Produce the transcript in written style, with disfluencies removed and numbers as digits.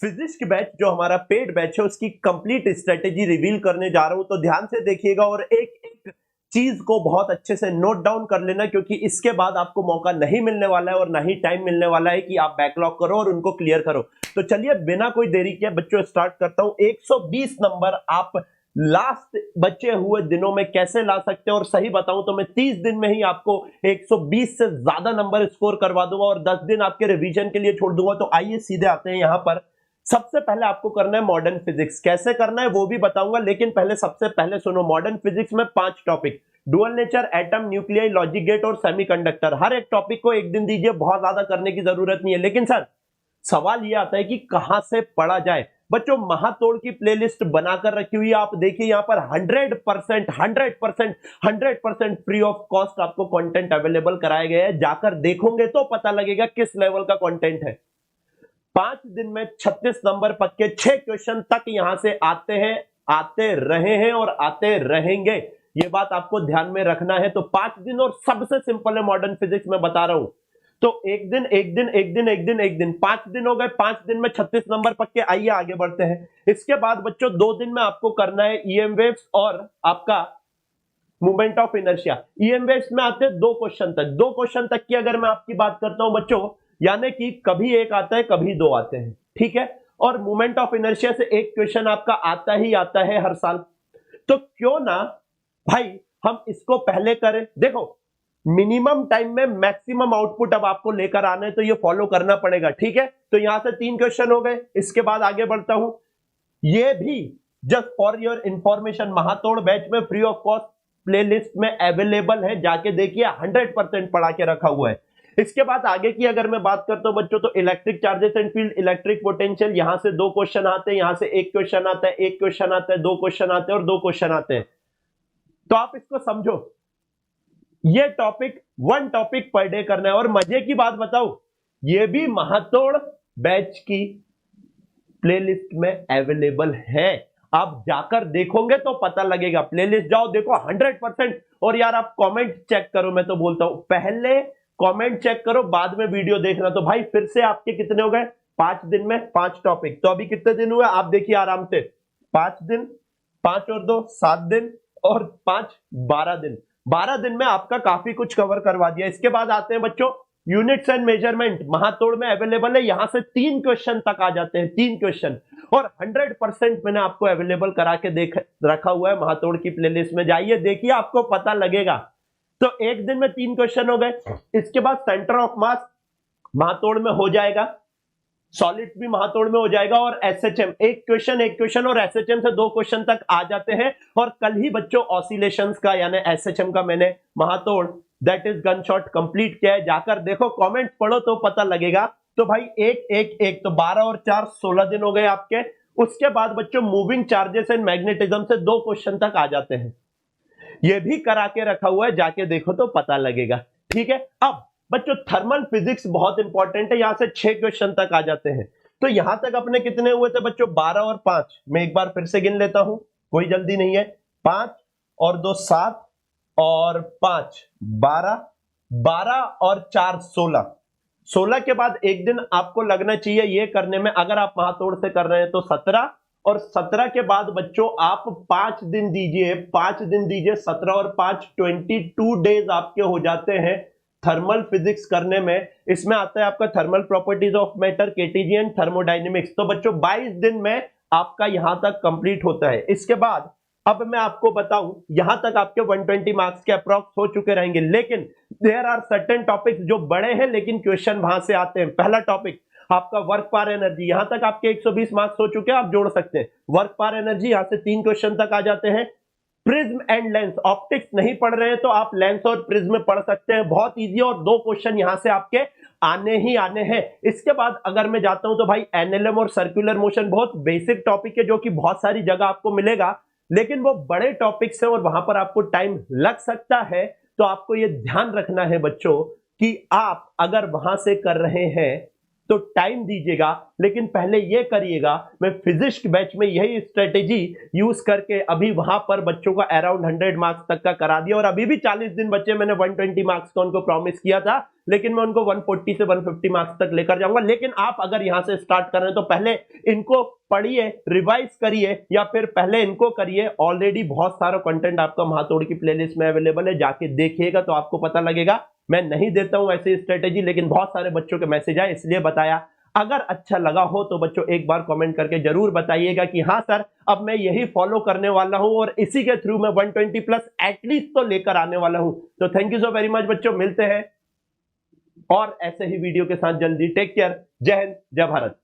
Physics की batch जो हमारा पेड बैच है उसकी कंप्लीट स्ट्रेटेजी रिवील करने जा रहा हूं, तो ध्यान से देखिएगा और एक एक चीज को बहुत अच्छे से नोट डाउन कर लेना, क्योंकि इसके बाद आपको मौका नहीं मिलने वाला है और ना ही टाइम मिलने वाला है कि आप बैकलॉग करो और उनको क्लियर करो। तो चलिए बिना कोई देरी किए बच्चों स्टार्ट करता हूं। 120 नंबर आप लास्ट बचे हुए दिनों में कैसे ला सकते हैं, और सही बताऊं तो मैं 30 दिन में ही आपको 120 से ज्यादा नंबर स्कोर करवा दूंगा और 10 दिन आपके रिवीजन के लिए छोड़ दूंगा। तो आइए सीधे आते हैं यहां पर। सबसे पहले आपको करना है मॉडर्न फिजिक्स। कैसे करना है वो भी बताऊंगा, लेकिन पहले सबसे पहले सुनो। मॉडर्न फिजिक्स में 5 topic, dual nature, atom, nuclei, logic gate और सेमीकंडक्टर। हर एक टॉपिक को एक दिन दीजिए, बहुत ज्यादा करने की जरूरत नहीं है। लेकिन सर सवाल ये आता है कि कहां से पढ़ा जाए। बच्चों महातोड़ की प्लेलिस्ट बनाकर रखी हुई है, आप देखिए यहां पर 100% फ्री ऑफ कॉस्ट आपको कंटेंट अवेलेबल कराया गया है। जाकर देखोगे तो पता लगेगा किस लेवल का कंटेंट है। 5 दिन में 36 नंबर पक्के, 6 क्वेश्चन तक यहां से आते हैं, आते रहे हैं और आते रहेंगे। ये बात आपको ध्यान में रखना है। तो 5 दिन और सबसे सिंपल है मॉडर्न फिजिक्स में बता रहा हूं। तो एक दिन एक दिन एक दिन एक दिन एक दिन 5 दिन हो गए। 5 दिन में 36 नंबर पक्के। आइए आगे बढ़ते हैं। इसके बाद बच्चों 2 दिन में आपको करना है ईएम वेव्स और आपका movement of inertia. EM waves में आते हैं 2 क्वेश्चन तक। 2 क्वेश्चन तक की अगर मैं आपकी बात करता हूं बच्चों, यानी कि कभी एक आता है कभी 2 आते हैं, ठीक है। और मूवमेंट ऑफ इनर्शिया से एक क्वेश्चन आपका आता ही आता है हर साल। तो क्यों ना भाई हम इसको पहले करें। देखो मिनिमम टाइम में मैक्सिमम आउटपुट अब आपको लेकर आना है, तो ये फॉलो करना पड़ेगा, ठीक है। तो यहां से 3 क्वेश्चन हो गए। इसके बाद आगे बढ़ता हूं। ये भी just for your information Mahatod batch में फ्री ऑफ कॉस्ट प्लेलिस्ट में अवेलेबल है, जाके देखिए। 100% पढ़ा के रखा हुआ है। इसके बाद आगे की अगर मैं बात करता हूं बच्चों, तो electric charges and field, electric potential, यहां से 2 क्वेश्चन आते हैं, यहां से 1 क्वेश्चन आता है, 1 क्वेश्चन आता है, 2 क्वेश्चन आते हैं और 2 क्वेश्चन आते हैं। तो आप इसको समझो, ये टॉपिक 1 टॉपिक पर डे करना है। और मजे की बात बताओ, ये भी महातोड़ बैच की प्लेलिस्ट में अवेलेबल है। आप जाकर देखोगे तो पता लगेगा। प्लेलिस्ट जाओ देखो 100%। और यार आप कमेंट चेक करो, मैं तो बोलता हूं पहले कमेंट चेक करो बाद में वीडियो देखना। तो भाई फिर से आपके कितने हो गए? 5 दिन में 5 टॉपिक। तो अभी कितने दिन हुए आप देखिए आराम से। 5 दिन, 5 और 2 7 दिन और 5 12 दिन। 12 दिन में आपका काफी कुछ कवर करवा दिया। इसके बाद आते हैं बच्चों यूनिट्स एंड मेजरमेंट। महातोड़ में अवेलेबल है, यहां से 3 क्वेश्चन तक आ जाते हैं, 3 क्वेश्चन। और 100% मैंने आपको अवेलेबल करा के देख रखा हुआ है महातोड़ की प्लेलिस्ट में। जाइए देखिए, आपको पता लगेगा। तो एक दिन में 3 क्वेश्चन हो गए। इसके बाद सेंटर ऑफ मास महातोड़ में हो जाएगा, सॉलिड भी महातोड़ में हो जाएगा, और एसएचएम एक क्वेश्चन और एसएचएम से 2 क्वेश्चन तक आ जाते हैं। और कल ही बच्चों ऑसिलेशंस का यानी एसएचएम का मैंने Mahatod that is gun shot complete किया है। जाकर देखो, कमेंट पढ़ो तो पता लगेगा। तो भाई एक एक एक तो 12 और 4 16 दिन हो गए आपके। उसके बाद बच्चों मूविंग चार्जेस एंड मैग्नेटिज्म से 2 क्वेश्चन तक आ जाते हैं। ये भी करा के रखा हुआ है, जाके देखो तो पता लगेगा, ठीक है। अब बच्चों थर्मल फिजिक्स बहुत इंपॉर्टेंट है, यहां से 6 क्वेश्चन तक आ जाते हैं। तो यहां तक अपने कितने हुए थे बच्चों? 12 और 5। मैं एक बार फिर से गिन लेता हूं, कोई जल्दी नहीं है। 5 और 2 7 और 5 12, 12 और 4 16। 16 के बाद एक दिन आपको लगना चाहिए ये करने में, अगर आप महातोड़ से कर रहे हैं तो 17। और 17 के बाद बच्चों आप 5 दिन दीजिए, 5 दिन दीजिए। 17 और 5 22 डेज आपके हो जाते हैं थर्मल फिजिक्स करने में। इसमें आता है आपका thermal properties of matter, KTG and thermodynamics. तो बच्चों 22 दिन में आपका यहां तक कंप्लीट होता है। इसके बाद अब मैं आपको बताऊं, यहां तक आपके 120 मार्क्स के अप्रॉक्स हो चुके रहेंगे। लेकिन देयर आर सर्टेन टॉपिक्स जो बड़े हैं लेकिन क्वेश्चन वहां से आते हैं। पहला टॉपिक आपका वर्क पावर एनर्जी, यहां तक आपके 120 मार्क्स हो चुके हैं, आप जोड़ सकते हैं। वर्क पावर एनर्जी यहां से 3 क्वेश्चन तक आ जाते हैं। प्रिज्म एंड लेंस, ऑप्टिक्स नहीं पढ़ रहे हैं तो आप लेंस और प्रिज्म पढ़ सकते हैं, बहुत इजी। और 2 क्वेश्चन यहां से आपके आने ही आने हैं। इसके बाद अगर मैं जाता हूं तो भाई एनएलएम और सर्कुलर मोशन बहुत बेसिक टॉपिक है, जो कि बहुत सारी जगह आपको मिलेगा, लेकिन वो बड़े टॉपिक्स हैं और वहां पर आपको टाइम लग सकता है। तो आपको ये ध्यान रखना है बच्चों कि आप अगर वहां से कर रहे हैं तो टाइम दीजिएगा, लेकिन पहले ये करिएगा। मैं फिजिक्स बैच में यही स्ट्रेटेजी यूज करके अभी वहां पर बच्चों का अराउंड 100 मार्क्स तक का करा दिया, और अभी भी 40 दिन बच्चे, मैंने 120 मार्क्स का उनको प्रॉमिस किया था, लेकिन मैं उनको 140 से 150 मार्क्स तक लेकर जाऊंगा। लेकिन आप अगर यहां से स्टार्ट कर रहे हैं तो पहले इनको पढ़िए, रिवाइज करिए, या फिर पहले इनको करिए। ऑलरेडी बहुत सारा कंटेंट आपका महातोड़ की प्लेलिस्ट में अवेलेबल है, जाके देखिएगा तो आपको पता लगेगा। मैं नहीं देता हूं ऐसी स्ट्रेटेजी, लेकिन बहुत सारे बच्चों के मैसेज आए इसलिए बताया। अगर अच्छा लगा हो तो बच्चों एक बार कमेंट करके जरूर बताइएगा कि हाँ सर, अब मैं यही फॉलो करने वाला हूं और इसी के थ्रू मैं 120 प्लस एटलीस्ट तो लेकर आने वाला हूं। तो thank you so very much बच्चों, मिलते हैं और ऐसे ही वीडियो के साथ जल्दी। टेक केयर, जय हिंद, जय भारत।